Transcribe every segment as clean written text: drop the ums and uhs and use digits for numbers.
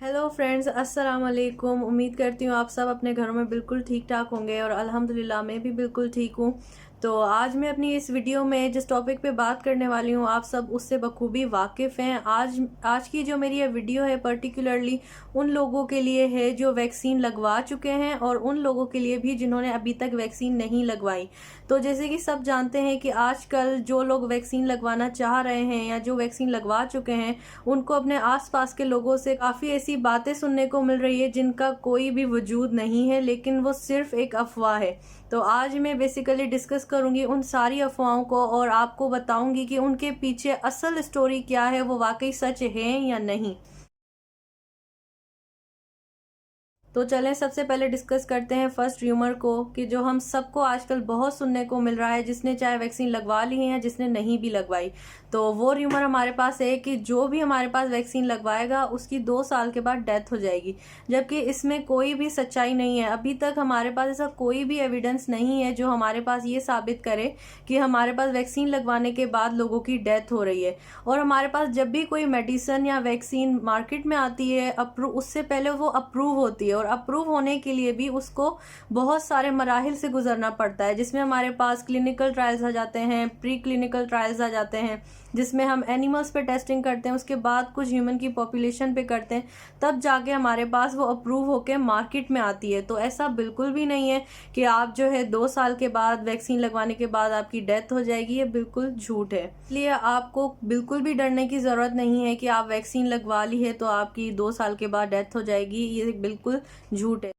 Hello friends, अस्सलाम वालेकुम। उम्मीद करती हूँ आप सब अपने घरों में बिल्कुल ठीक ठाक होंगे और अल्हम्दुलिल्लाह मैं भी बिल्कुल ठीक हूँ। तो आज मैं अपनी इस वीडियो में जिस टॉपिक पे बात करने वाली हूँ आप सब उससे बखूबी वाकिफ़ हैं। आज की जो मेरी ये वीडियो है पर्टिकुलरली उन लोगों के लिए है जो वैक्सीन लगवा चुके हैं और उन लोगों के लिए भी जिन्होंने अभी तक वैक्सीन नहीं लगवाई। तो जैसे कि सब जानते हैं कि आजकल जो लोग वैक्सीन लगवाना चाह रहे हैं या जो वैक्सीन लगवा चुके हैं उनको अपने आसपास के लोगों से काफ़ी ऐसी बातें सुनने को मिल रही है जिनका कोई भी वजूद नहीं है, लेकिन वो सिर्फ एक अफवाह है। तो आज मैं बेसिकली डिस्कस करूंगी उन सारी अफवाहों को और आपको बताऊंगी कि उनके पीछे असल स्टोरी क्या है, वो वाकई सच है या नहीं। तो चलें सबसे पहले डिस्कस करते हैं फर्स्ट र्यूमर को कि जो हम सबको आजकल बहुत सुनने को मिल रहा है, जिसने चाहे वैक्सीन लगवा ली है या जिसने नहीं भी लगवाई। तो वो र्यूमर हमारे पास है कि जो भी हमारे पास वैक्सीन लगवाएगा उसकी 2 साल के बाद डेथ हो जाएगी, जबकि इसमें कोई भी सच्चाई नहीं है। अभी तक हमारे पास ऐसा कोई भी एविडेंस नहीं है जो हमारे पास ये साबित करे कि हमारे पास वैक्सीन लगवाने के बाद लोगों की डेथ हो रही है। और हमारे पास जब भी कोई मेडिसिन या वैक्सीन मार्केट में आती है उससे पहले वो अप्रूव होती है और अप्रूव होने के लिए भी उसको बहुत सारे मराहिल से गुजरना पड़ता है, जिसमें हमारे पास क्लिनिकल ट्रायल्स आ जाते हैं, प्री क्लिनिकल ट्रायल्स आ जाते हैं, जिसमें हम एनिमल्स पे टेस्टिंग करते हैं, उसके बाद कुछ ह्यूमन की पॉपुलेशन पे करते हैं, तब जाके हमारे पास वो अप्रूव होके मार्केट में आती है। तो ऐसा बिल्कुल भी नहीं है कि आप जो है 2 साल के बाद वैक्सीन लगवाने के बाद आपकी डेथ हो जाएगी, ये बिल्कुल झूठ है। इसलिए आपको बिल्कुल भी डरने की ज़रूरत नहीं है कि आप वैक्सीन लगवा ली है तो आपकी 2 साल के बाद डेथ हो जाएगी, ये बिल्कुल झूठ है।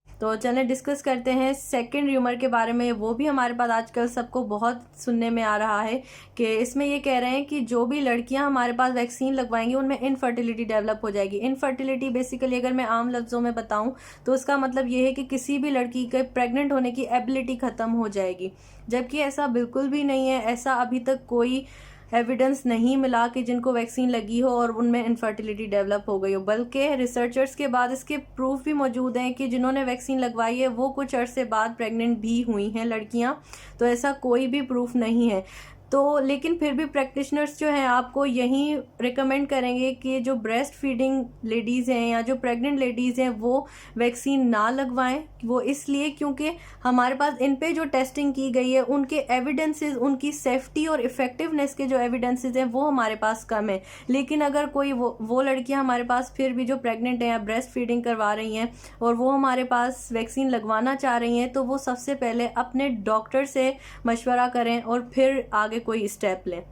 तो चलें डिस्कस करते हैं सेकंड र्यूमर के बारे में। वो भी हमारे पास आजकल सबको बहुत सुनने में आ रहा है कि इसमें ये कह रहे हैं कि जो भी लड़कियां हमारे पास वैक्सीन लगवाएंगी उनमें इनफर्टिलिटी डेवलप हो जाएगी। इनफर्टिलिटी बेसिकली अगर मैं आम लफ्ज़ों में बताऊं तो उसका मतलब ये है कि किसी भी लड़की के प्रेग्नेंट होने की एबिलिटी ख़त्म हो जाएगी, जबकि ऐसा बिल्कुल भी नहीं है। ऐसा अभी तक कोई एविडेंस नहीं मिला कि जिनको वैक्सीन लगी हो और उनमें इनफर्टिलिटी डेवलप हो गई हो, बल्कि रिसर्चर्स के बाद इसके प्रूफ भी मौजूद हैं कि जिन्होंने वैक्सीन लगवाई है वो कुछ अरसे बाद प्रेग्नेंट भी हुई हैं लड़कियां। तो ऐसा कोई भी प्रूफ नहीं है। तो लेकिन फिर भी प्रैक्टिशनर्स जो हैं आपको यही रिकमेंड करेंगे कि जो ब्रेस्ट फीडिंग लेडीज़ हैं या जो प्रेग्नेंट लेडीज़ हैं वो वैक्सीन ना लगवाएं। वो इसलिए क्योंकि हमारे पास इन पे जो टेस्टिंग की गई है उनके एविडेंसेस, उनकी सेफ्टी और इफेक्टिवनेस के जो एविडेंसेस हैं वो हमारे पास कम है। लेकिन अगर कोई वो लड़कियां हमारे पास फिर भी जो प्रेग्नेंट हैं या ब्रेस्ट फीडिंग करवा रही हैं और वो हमारे पास वैक्सीन लगवाना चाह रही हैं, तो वो सबसे पहले अपने डॉक्टर से मशवरा करें और फिर आगे कोई स्टेप लें।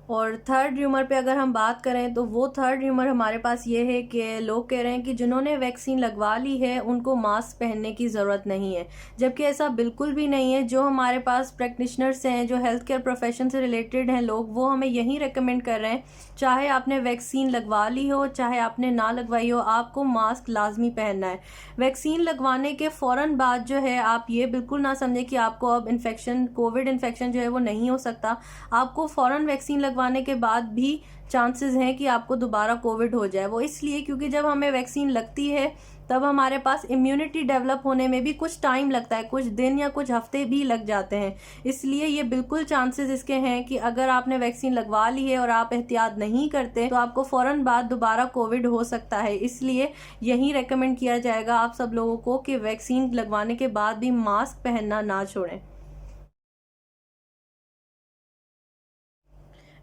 और थर्ड र्यूमर पे अगर हम बात करें तो वो थर्ड र्यूमर हमारे पास ये है कि लोग कह रहे हैं कि जिन्होंने वैक्सीन लगवा ली है उनको मास्क पहनने की ज़रूरत नहीं है, जबकि ऐसा बिल्कुल भी नहीं है। जो हमारे पास प्रैक्टिशनर्स हैं, जो हेल्थ केयर प्रोफेशन से रिलेटेड हैं लोग, वो हमें यही रिकमेंड कर रहे हैं, चाहे आपने वैक्सीन लगवा ली हो चाहे आपने ना लगवाई हो, आपको मास्क लाजमी पहनना है। वैक्सीन लगवाने के फ़ौरन बाद जो है आप ये बिल्कुल ना समझें कि आपको अब इन्फेक्शन, कोविड इन्फेक्शन जो है वो नहीं हो सकता। आपको फ़ौरन वैक्सीन लगवाने के बाद भी चांसेस हैं कि आपको दोबारा कोविड हो जाए। वो इसलिए क्योंकि जब हमें वैक्सीन लगती है तब हमारे पास इम्यूनिटी डेवलप होने में भी कुछ टाइम लगता है, कुछ दिन या कुछ हफ्ते भी लग जाते हैं। इसलिए ये बिल्कुल चांसेस इसके हैं कि अगर आपने वैक्सीन लगवा ली है और आप एहतियात नहीं करते तो आपको फ़ौरन बाद दोबारा कोविड हो सकता है। इसलिए यही रेकमेंड किया जाएगा आप सब लोगों को कि वैक्सीन लगवाने के बाद भी मास्क पहनना ना छोड़ें।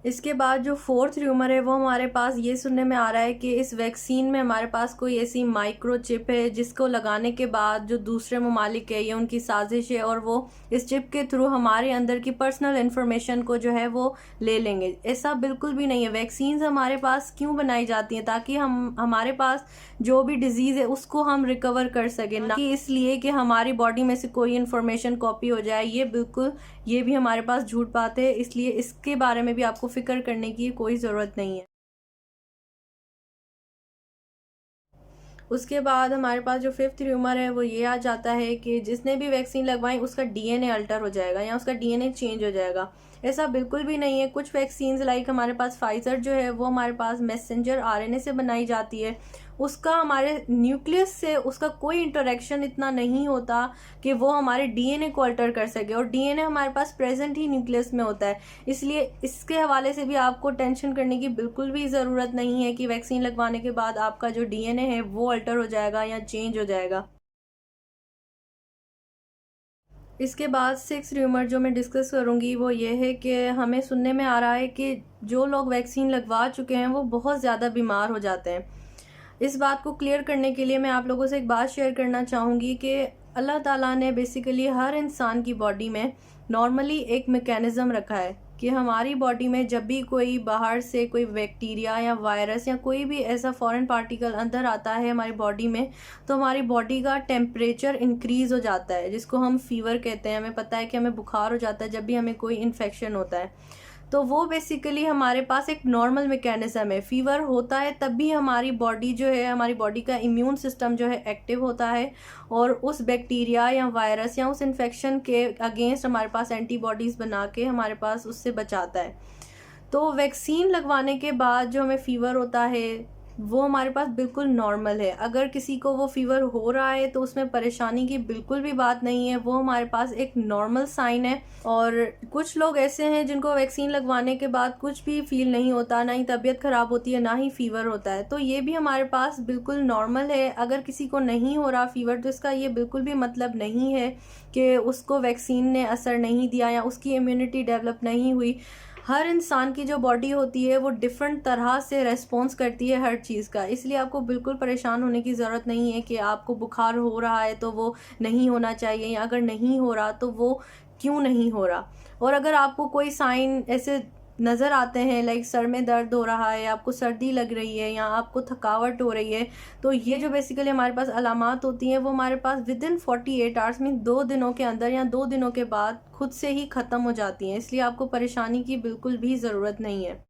इसके बाद जो फोर्थ र्यूमर है वो हमारे पास ये सुनने में आ रहा है कि इस वैक्सीन में हमारे पास कोई ऐसी माइक्रो चिप है जिसको लगाने के बाद जो दूसरे ममालिक है ये उनकी साजिश है और वो इस चिप के थ्रू हमारे अंदर की पर्सनल इन्फॉर्मेशन को जो है वो ले लेंगे। ऐसा बिल्कुल भी नहीं है। वैक्सीन हमारे पास क्यों बनाई जाती हैं? ताकि हम हमारे पास जो भी डिजीज़ है उसको हम रिकवर कर सकें, ना कि इसलिए कि हमारी बॉडी में से कोई इन्फॉर्मेशन कॉपी हो जाए। ये भी हमारे पास झूठ बात है, इसलिए इसके बारे में भी आपको फिक्र करने की कोई ज़रूरत नहीं है। उसके बाद हमारे पास जो फिफ्थ र्यूमर है वो ये आ जाता है कि जिसने भी वैक्सीन लगवाई उसका डीएनए अल्टर हो जाएगा या उसका डीएनए चेंज हो जाएगा। ऐसा बिल्कुल भी नहीं है। कुछ वैक्सीन्स लाइक हमारे पास फाइजर जो है वो हमारे पास मैसेंजर आरएनए से बनाई जाती है, उसका हमारे न्यूक्लियस से उसका कोई इंटरेक्शन इतना नहीं होता कि वो हमारे डीएनए को अल्टर कर सके, और डीएनए हमारे पास प्रेजेंट ही न्यूक्लियस में होता है। इसलिए इसके हवाले से भी आपको टेंशन करने की बिल्कुल भी ज़रूरत नहीं है कि वैक्सीन लगवाने के बाद आपका जो डीएनए है वो अल्टर हो जाएगा या चेंज हो जाएगा। इसके बाद 6 र्यूमर जो मैं डिस्कस करूंगी वो ये है कि हमें सुनने में आ रहा है कि जो लोग वैक्सीन लगवा चुके हैं वो बहुत ज़्यादा बीमार हो जाते हैं। इस बात को क्लियर करने के लिए मैं आप लोगों से एक बात शेयर करना चाहूँगी कि अल्लाह ताला ने बेसिकली हर इंसान की बॉडी में नॉर्मली एक मैकेनिज़्म रखा है कि हमारी बॉडी में जब भी कोई बाहर से कोई बैक्टीरिया या वायरस या कोई भी ऐसा फॉरेन पार्टिकल अंदर आता है हमारी बॉडी में, तो हमारी बॉडी का टेम्परेचर इंक्रीज़ हो जाता है, जिसको हम फीवर कहते हैं। हमें पता है कि हमें बुखार हो जाता है जब भी हमें कोई इन्फेक्शन होता है, तो वो बेसिकली हमारे पास एक नॉर्मल मैकेनिज्म है। फीवर होता है तब भी हमारी बॉडी जो है, हमारी बॉडी का इम्यून सिस्टम जो है एक्टिव होता है, और उस बैक्टीरिया या वायरस या उस इन्फेक्शन के अगेंस्ट हमारे पास एंटीबॉडीज़ बना के हमारे पास उससे बचाता है। तो वैक्सीन लगवाने के बाद जो हमें फ़ीवर होता है वो हमारे पास बिल्कुल नॉर्मल है। अगर किसी को वो फ़ीवर हो रहा है तो उसमें परेशानी की बिल्कुल भी बात नहीं है, वो हमारे पास एक नॉर्मल साइन है। और कुछ लोग ऐसे हैं जिनको वैक्सीन लगवाने के बाद कुछ भी फील नहीं होता, ना ही तबीयत ख़राब होती है, ना ही फ़ीवर होता है, तो ये भी हमारे पास बिल्कुल नॉर्मल है। अगर किसी को नहीं हो रहा फ़ीवर तो इसका ये बिल्कुल भी मतलब नहीं है कि उसको वैक्सीन ने असर नहीं दिया या उसकी इम्यूनिटी डेवलप नहीं हुई। हर इंसान की जो बॉडी होती है वो डिफरेंट तरह से रेस्पॉन्स करती है हर चीज़ का, इसलिए आपको बिल्कुल परेशान होने की ज़रूरत नहीं है कि आपको बुखार हो रहा है तो वो नहीं होना चाहिए, या अगर नहीं हो रहा तो वो क्यों नहीं हो रहा। और अगर आपको कोई साइन ऐसे नज़र आते हैं लाइक सर में दर्द हो रहा है, आपको सर्दी लग रही है या आपको थकावट हो रही है, तो ये जो बेसिकली हमारे पास अलामात होती हैं वो हमारे पास विद इन 48 आवर्स में 2 दिनों के अंदर या 2 दिनों के बाद खुद से ही ख़त्म हो जाती हैं, इसलिए आपको परेशानी की बिल्कुल भी ज़रूरत नहीं है।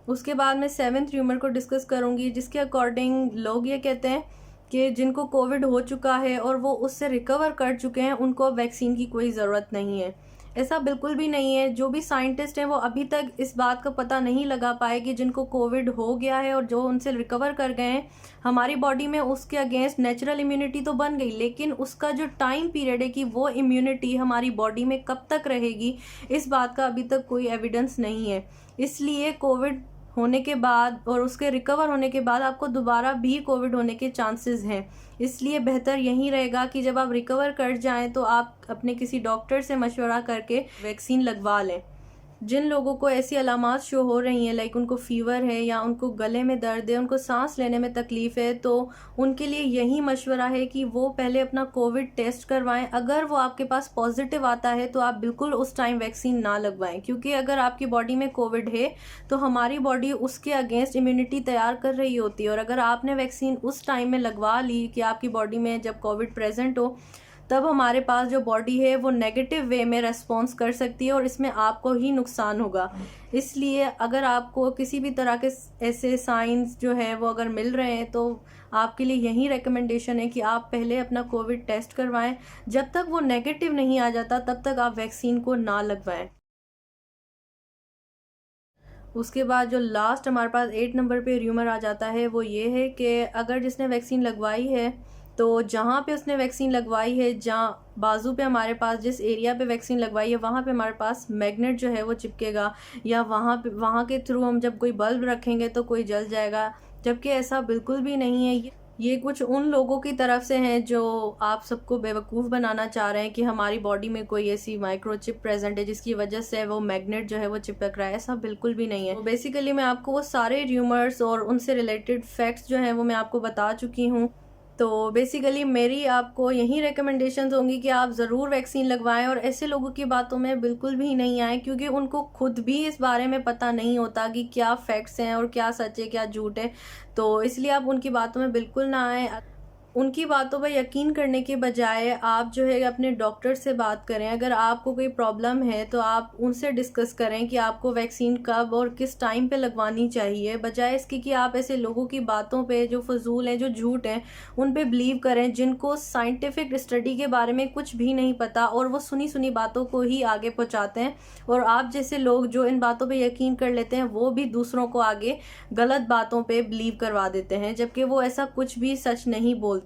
उसके बाद मैं 7th र्यूमर को डिस्कस करूंगी, जिसके अकॉर्डिंग लोग ये कहते हैं कि जिनको कोविड हो चुका है और वो उससे रिकवर कर चुके हैं उनको अब वैक्सीन की कोई ज़रूरत नहीं है। ऐसा बिल्कुल भी नहीं है। जो भी साइंटिस्ट हैं वो अभी तक इस बात का पता नहीं लगा पाए कि जिनको कोविड हो गया है और जो उनसे रिकवर कर गए हैं, हमारी बॉडी में उसके अगेंस्ट नेचुरल इम्यूनिटी तो बन गई, लेकिन उसका जो टाइम पीरियड है कि वो इम्यूनिटी हमारी बॉडी में कब तक रहेगी, इस बात का अभी तक कोई एविडेंस नहीं है। इसलिए कोविड होने के बाद और उसके रिकवर होने के बाद आपको दोबारा भी कोविड होने के चांसेस हैं। इसलिए बेहतर यही रहेगा कि जब आप रिकवर कर जाएं तो आप अपने किसी डॉक्टर से मशवरा करके वैक्सीन लगवा लें। जिन लोगों को ऐसी अलामात शो हो रही हैं लाइक उनको फ़ीवर है या उनको गले में दर्द है, उनको सांस लेने में तकलीफ़ है, तो उनके लिए यही मशवरा है कि वो पहले अपना कोविड टेस्ट करवाएं। अगर वो आपके पास पॉजिटिव आता है तो आप बिल्कुल उस टाइम वैक्सीन ना लगवाएं, क्योंकि अगर आपकी बॉडी में कोविड है तो हमारी बॉडी उसके अगेंस्ट इम्यूनिटी तैयार कर रही होती है, और अगर आपने वैक्सीन उस टाइम में लगवा ली कि आपकी बॉडी में जब कोविड प्रेजेंट हो, तब हमारे पास जो बॉडी है वो नेगेटिव वे में रेस्पॉन्स कर सकती है और इसमें आपको ही नुकसान होगा। इसलिए अगर आपको किसी भी तरह के ऐसे साइंस जो है वो अगर मिल रहे हैं तो आपके लिए यही रिकमेंडेशन है कि आप पहले अपना कोविड टेस्ट करवाएं। जब तक वो नेगेटिव नहीं आ जाता तब तक आप वैक्सीन को ना लगवाएं। उसके बाद जो लास्ट हमारे पास 8 नंबर पे र्यूमर आ जाता है वो ये है कि अगर जिसने वैक्सीन लगवाई है तो जहाँ पे उसने वैक्सीन लगवाई है, जहाँ बाजू पे हमारे पास जिस एरिया पे वैक्सीन लगवाई है वहाँ पे हमारे पास मैग्नेट जो है वो चिपकेगा, या वहाँ के थ्रू हम जब कोई बल्ब रखेंगे तो कोई जल जाएगा, जबकि ऐसा बिल्कुल भी नहीं है। ये कुछ उन लोगों की तरफ से हैं जो आप सबको बेवकूफ़ बनाना चाह रहे हैं कि हमारी बॉडी में कोई ऐसी माइक्रोचिप प्रेजेंट है जिसकी वजह से वो मैग्नेट जो है वो चिपक रहा है। ऐसा बिल्कुल भी नहीं है। तो बेसिकली मैं आपको वो सारे र्यूमर्स और उनसे रिलेटेड फैक्ट्स जो हैं वो मैं आपको बता चुकी हूँ। तो बेसिकली मेरी आपको यही रिकमेंडेशंस होंगी कि आप ज़रूर वैक्सीन लगवाएं और ऐसे लोगों की बातों में बिल्कुल भी नहीं आए, क्योंकि उनको खुद भी इस बारे में पता नहीं होता कि क्या फैक्ट्स हैं और क्या सच है क्या झूठ है। तो इसलिए आप उनकी बातों में बिल्कुल ना आए। उनकी बातों पर यकीन करने के बजाय आप जो है अपने डॉक्टर से बात करें। अगर आपको कोई प्रॉब्लम है तो आप उनसे डिस्कस करें कि आपको वैक्सीन कब और किस टाइम पे लगवानी चाहिए, बजाय इसके कि आप ऐसे लोगों की बातों पे जो फजूल हैं, जो झूठ हैं, उन पे बिलीव करें, जिनको साइंटिफिक स्टडी के बारे में कुछ भी नहीं पता और वो सुनी सुनी बातों को ही आगे पहुंचाते हैं। और आप जैसे लोग जो इन बातों पे यकीन कर लेते हैं, वो भी दूसरों को आगे गलत बातों पे बिलीव करवा देते हैं, जबकि वो ऐसा कुछ भी सच नहीं बोलते।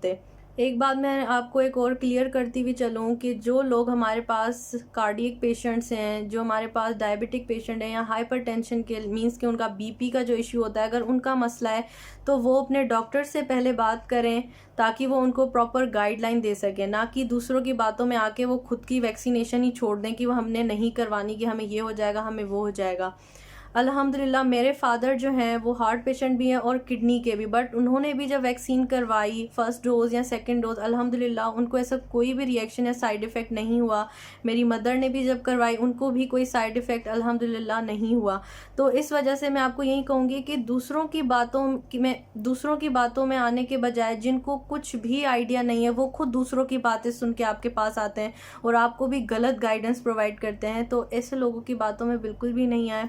एक बात मैं आपको एक और क्लियर करती हुई चलूँ कि जो लोग हमारे पास कार्डियक पेशेंट्स हैं, जो हमारे पास डायबिटिक पेशेंट हैं या हाइपरटेंशन के मींस कि उनका बीपी का जो इशू होता है, अगर उनका मसला है तो वो अपने डॉक्टर से पहले बात करें ताकि वो उनको प्रॉपर गाइडलाइन दे सकें, ना कि दूसरों की बातों में आके वो खुद की वैक्सीनेशन ही छोड़ दें कि वो हमने नहीं करवानी, कि हमें ये हो जाएगा, हमें वो हो जाएगा। अल्हम्दुलिल्लाह मेरे फादर जो हैं वो हार्ट पेशेंट भी हैं और किडनी के भी, बट उन्होंने भी जब वैक्सीन करवाई फर्स्ट डोज़ या सेकंड डोज़, अल्हम्दुलिल्लाह उनको ऐसा कोई भी रिएक्शन या साइड इफ़ेक्ट नहीं हुआ। मेरी मदर ने भी जब करवाई, उनको भी कोई साइड इफ़ेक्ट अल्हम्दुलिल्लाह नहीं हुआ। तो इस वजह से मैं आपको यही कहूँगी कि दूसरों की बातों में आने के बजाय, जिनको कुछ भी आइडिया नहीं है, वो खुद दूसरों की बातें सुन के आपके पास आते हैं और आपको भी गलत गाइडेंस प्रोवाइड करते हैं। तो ऐसे लोगों की बातों में बिल्कुल भी नहीं आए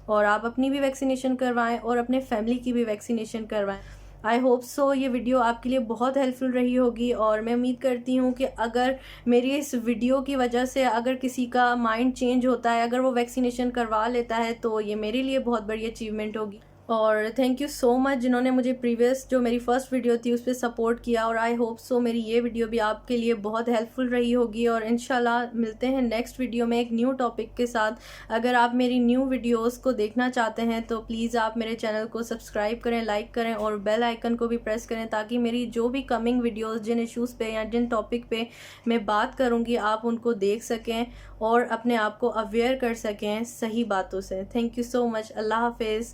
और आप अपनी भी वैक्सीनेशन करवाएं और अपने फैमिली की भी वैक्सीनेशन करवाएं। आई होप सो ये वीडियो आपके लिए बहुत हेल्पफुल रही होगी और मैं उम्मीद करती हूँ कि अगर मेरी इस वीडियो की वजह से अगर किसी का माइंड चेंज होता है, अगर वो वैक्सीनेशन करवा लेता है, तो ये मेरे लिए बहुत बड़ी अचीवमेंट होगी। और थैंक यू सो मच जिन्होंने मुझे प्रीवियस जो मेरी फर्स्ट वीडियो थी उस पर सपोर्ट किया, और आई होप सो मेरी ये वीडियो भी आपके लिए बहुत हेल्पफुल रही होगी। और इंशाल्लाह मिलते हैं नेक्स्ट वीडियो में एक न्यू टॉपिक के साथ। अगर आप मेरी न्यू वीडियोस को देखना चाहते हैं तो प्लीज़ आप मेरे चैनल को सब्सक्राइब करें, लाइक करें और बेल आइकन को भी प्रेस करें, ताकि मेरी जो भी कमिंग वीडियोज़ जिन इशूज़ पे या जिन टॉपिक पे मैं बात करूँगी आप उनको देख सकें और अपने आप को अवेयर कर सकें सही बातों से। Thank you so much. अल्लाह हाफिज़।